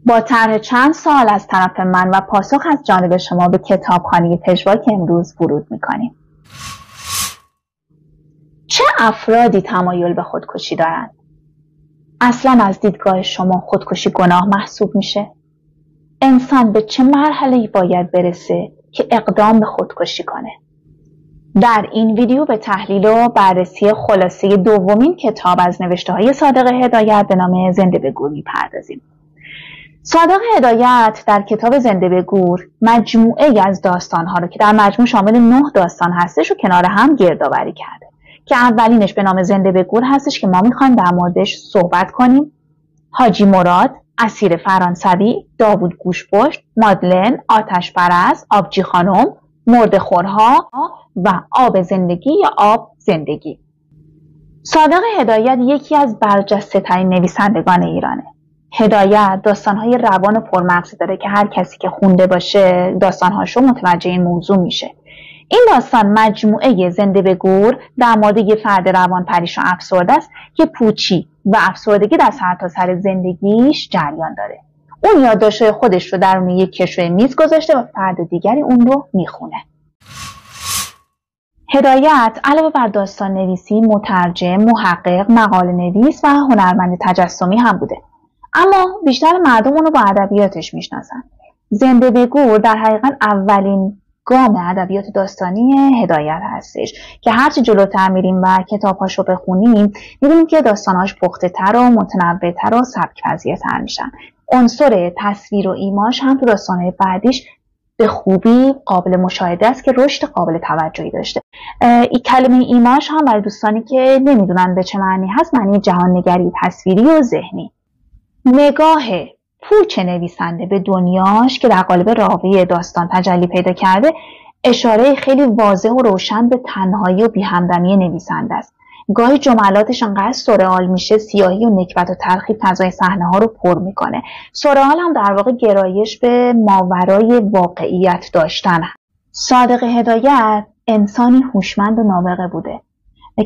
با طرح چند سوال از طرف من و پاسخ از جانب شما به کتابخانه پژواک امروز ورود می‌کنیم. چه افرادی تمایل به خودکشی دارند؟ اصلا از دیدگاه شما خودکشی گناه محسوب میشه؟ انسان به چه مرحله‌ای باید برسه که اقدام به خودکشی کنه؟ در این ویدیو به تحلیل و بررسی خلاصه دومین کتاب از نوشته‌های صادق هدایت به نام زنده به گور می‌پردازیم. صادق هدایت در کتاب زنده به گور مجموعه از داستان‌ها رو که در مجموع شامل 9 داستان هستش و کنار هم گردآوری کرده که اولینش به نام زنده به گور هستش که ما می‌خوایم در موردش صحبت کنیم. حاجی مراد، اسیر فرانسوی، داوود گوشپشت، مادلن، آتش پرست، آبجی خانم، مرده‌خورها و آب زندگی یا آب زندگی. صادق هدایت یکی از برجسته‌ترین نویسندگان ایرانه. هدایت داستان‌های روان و پرمغزی داره که هر کسی که خونده باشه داستان‌هاشو متوجه این موضوع میشه. این داستان مجموعه زنده به گور در مورد یه فرد روان پریش و افسرده است که پوچی و افسردگی در سرتاسر زندگیش جریان داره. اون یادداشت‌های خودش رو درون یک کشوی میز گذاشته و فرد دیگری اون رو میخونه. هدایت علاوه بر داستان نویسی، مترجم، محقق، مقاله نویس و هنرمند تجسمی هم بوده. اما بیشتر مردم اونو با ادبیاتش میشناسن. زنده به گور در حقیقت اولین گام ادبیات داستانی هدایت هستش که هرچی جلوتر میریم و کتابهاشو بخونیم میبینیم که داستاناش پخته‌تر و متنوع‌تر و سبک‌پذیرتر میشن. عنصر تصویر و ایماژ هم تو داستان‌های بعدیش به خوبی قابل مشاهده است که رشد قابل توجهی داشته. این کلمه ایماژ هم برای دوستانی که نمیدونن به چه معنی هست، معنی جهان‌نگری تصویری و ذهنی. نگاه پوچ نویسنده به دنیاش که در قالب راوی داستان تجلی پیدا کرده اشاره خیلی واضح و روشن به تنهایی و بی‌همدمی نویسنده است. گاهی جملاتش انقدر سورئال میشه سیاهی و نکبت و تلخی فضای صحنه ها رو پر میکنه. سورئال هم در واقع گرایش به ماورای واقعیت داشتن. صادق هدایت انسانی هوشمند و نابغه بوده.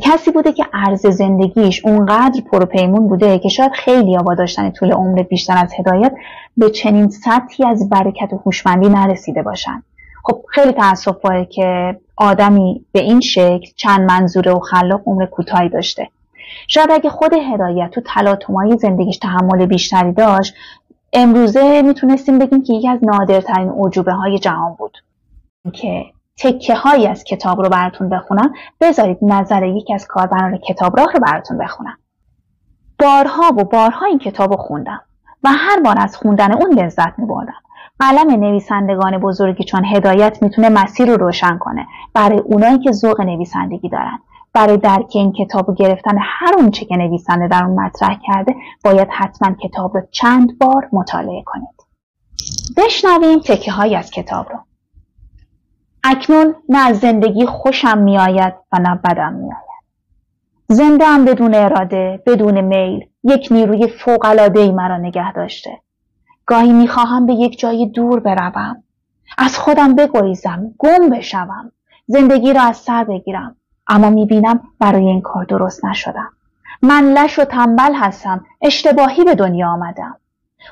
کسی بوده که عرض زندگیش اونقدر پرپیمون بوده که شاید خیلی با داشتن طول عمر بیشتر از هدایت به چنین سطحی از برکت و هوشمندی نرسیده باشن. خب خیلی تأسف‌باره که آدمی به این شکل چند منظوره و خلاق عمر کوتاهی داشته. شاید اگه خود هدایت تو تلاطم‌های زندگیش تحمل بیشتری داشت، امروزه میتونستیم بگیم که یکی از نادرترین اعجوبه‌های جهان بود. که تکه‌هایی از کتاب رو براتون بخونم، بذارید نظر یکی از کاربران کتاب راه رو براتون بخونم. بارها و بارها این کتاب رو خوندم و هر بار از خوندن اون لذت می‌بردم. قلم نویسندگان بزرگی چون هدایت میتونه مسیر رو روشن کنه برای اونایی که ذوق نویسندگی دارن. برای درک این کتاب و گرفتن هر اون چه که نویسنده در اون مطرح کرده باید حتما کتاب رو چند بار مطالعه کنید. بشنویم تکه‌هایی از کتاب رو. اکنون نه از زندگی خوشم میآید و نه بدم میآید. زنده‌ام بدون اراده، بدون میل، یک نیروی فوق‌العاده‌ای مرا نگه داشته. گاهی میخواهم به یک جای دور بروم، از خودم بگریزم، گم بشوم، زندگی را از سر بگیرم، اما میبینم برای این کار درست نشدم. من لش و تنبل هستم، اشتباهی به دنیا آمدم.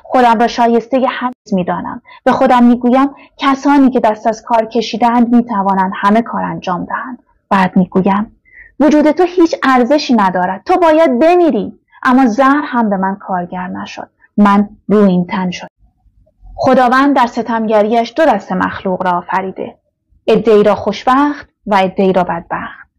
خودم را شایسته حمد میدانم. به خودم میگویم کسانی که دست از کار کشیدند میتوانند همه کار انجام دهند. بعد میگویم وجود تو هیچ ارزشی ندارد، تو باید بمیری. اما زهر هم به من کارگر نشد. من روی این تن شد. خداوند در ستمگریش 2 دسته مخلوق را آفریده، عده‌ای را خوشبخت و عده‌ای را بدبخت.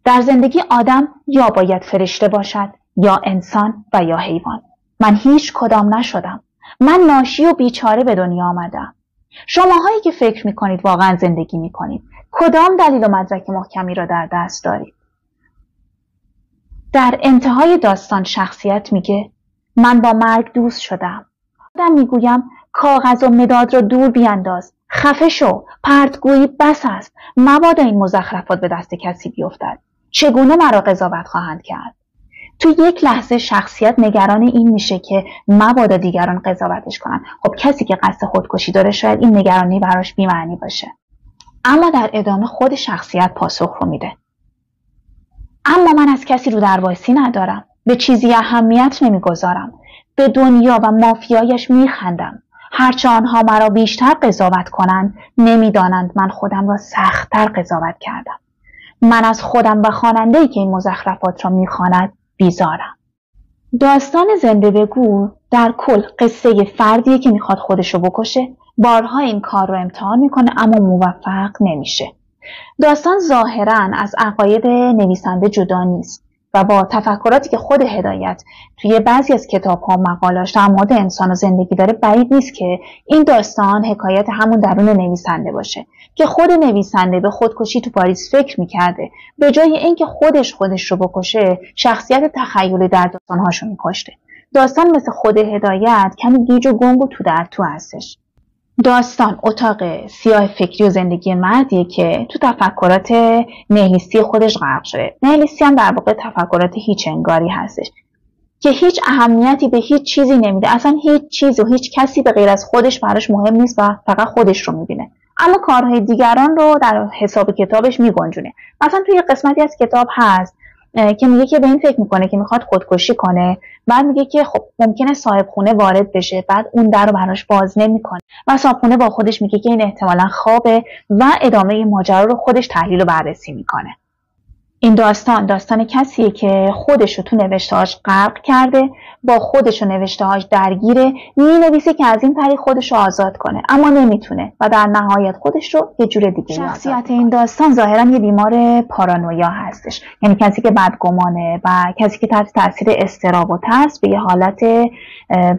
در زندگی آدم یا باید فرشته باشد یا انسان و یا حیوان. من هیچ کدام نشدم. من ناشی و بیچاره به دنیا آمدم. شماهایی که فکر میکنید واقعا زندگی میکنید، کدام دلیل و مدرک محکمی را در دست دارید؟ در انتهای داستان شخصیت میگه من با مرگ دوست شدم. آدم میگویم کاغذ و مداد را دور بیانداز، خفه شو، پرتگویی بس است، مبادا این مزخرفات به دست کسی بیفتد. چگونه مرا قضاوت خواهند کرد؟ تو یک لحظه شخصیت نگران این میشه که مبادا دیگران قضاوتش کنن. خب کسی که قصد خودکشی داره شاید این نگرانی براش بی‌معنی باشه. اما در ادامه خود شخصیت پاسخ رو میده. اما من از کسی رو درواسی ندارم. به چیزی اهمیت نمیگذارم. به دنیا و مافیایش میخندم. هرچه آنها مرا بیشتر قضاوت کنند، نمیدانند من خودم را سخت‌تر قضاوت کردم. من از خودم و خواننده‌ای که این مزخرفات را میخواند بیزارم. داستان زنده به گور در کل قصه فردیه که میخواد خودشو بکشه، بارها این کار رو امتحان میکنه اما موفق نمیشه. داستان ظاهراً از عقاید نویسنده جدا نیست و با تفکراتی که خود هدایت توی بعضی از کتاب‌ها و مقالاش در مورد انسان و زندگی داره بعید نیست که این داستان حکایت همون درون نویسنده باشه که خود نویسنده به خودکشی تو پاریس فکر میکرده، به جای اینکه خودش رو بکشه شخصیت تخیلی در داستان‌هاشو میکشته. داستان مثل خود هدایت کمی گیج و گنگ و تو در تو هستش. داستان اتاق سیاه فکری و زندگی مردیه که تو تفکرات نهیلیستی خودش غرق شده. نهیلیستی هم در واقع تفکرات هیچ انگاری هستش که هیچ اهمیتی به هیچ چیزی نمیده. اصلا هیچ چیز و هیچ کسی به غیر از خودش براش مهم نیست و فقط خودش رو میبینه، اما کارهای دیگران رو در حساب کتابش میگنجونه. مثلا توی قسمتی از کتاب هست که میگه که به این فکر میکنه که میخواد خودکشی کنه، بعد میگه که خب ممکنه صاحب خونه وارد بشه، بعد اون در رو براش باز نمیکنه و صاحب خونه با خودش میگه که این احتمالاً خوابه و ادامه این ماجرا رو خودش تحلیل و بررسی میکنه. این داستان کسیه که خودشو تو نوشته‌هاش غرق کرده، با خودشو نوشته‌هاش درگیره، مینویسه که از این طریق خودشو آزاد کنه اما نمیتونه و در نهایت خودش رو یه جور دیگه شخصیت این داستان ظاهرا یه بیمار پارانویا هستش، یعنی کسی که بدگمانه و کسی که تحت تاثیر اضطراب و ترس به یه حالت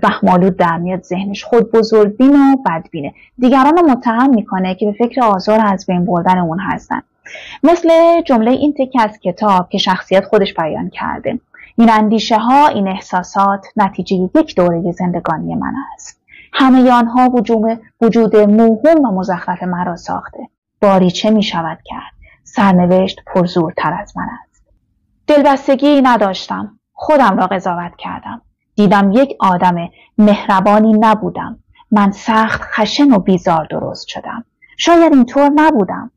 وهم‌آلود در میاد، ذهنش خود بزرگبین و بدبینه، دیگران رو متهم میکنه که به فکر آزار از بین بردن اون هستن. مثل جمله این تکه از کتاب که شخصیت خودش بیان کرده: این اندیشه ها، این احساسات نتیجه یک دوره زندگانی من است. همه آنها وجود موهوم و مزخرف مرا ساخته. باری چه می شود کرد؟ سرنوشت پرزورتر از من است. دلبستگی نداشتم. خودم را قضاوت کردم. دیدم یک آدم مهربانی نبودم. من سخت خشن و بیزار درست شدم. شاید اینطور نبودم.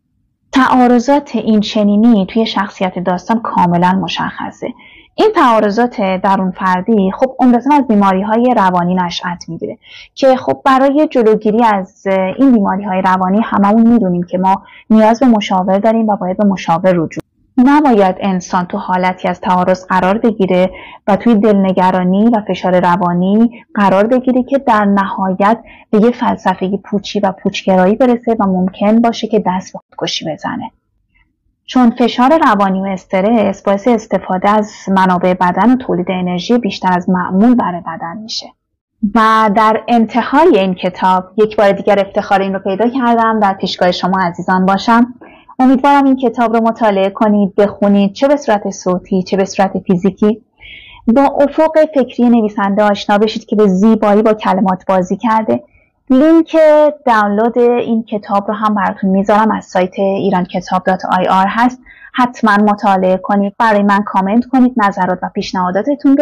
تعارضات این چنینی توی شخصیت داستان کاملا مشخصه. این تعارضات درون فردی خب عمدتاً از بیماری‌های روانی نشأت میگیره که خب برای جلوگیری از این بیماری‌های روانی هممون میدونیم که ما نیاز به مشاور داریم و باید به مشاور رجوع. نباید انسان تو حالتی از تعارض قرار بگیره و توی دلنگرانی و فشار روانی قرار بگیره که در نهایت به یه فلسفه پوچی و پوچگرایی برسه و ممکن باشه که دست به خودکشی بزنه. چون فشار روانی و استرس باعث استفاده از منابع بدن و تولید انرژی بیشتر از معمول برای بدن میشه. و در انتهای این کتاب یک بار دیگر افتخار این رو پیدا کردم در پیشگاه شما عزیزان باشم. امیدوارم این کتاب رو مطالعه کنید، بخونید، چه به صورت صوتی چه به صورت فیزیکی. با افق فکری نویسنده آشنا بشید که به زیبایی با کلمات بازی کرده. لینک دانلود این کتاب رو هم براتون میذارم، از سایت irankitaab.ir هست. حتما مطالعه کنید، برای من کامنت کنید نظرات و پیشنهاداتتون رو.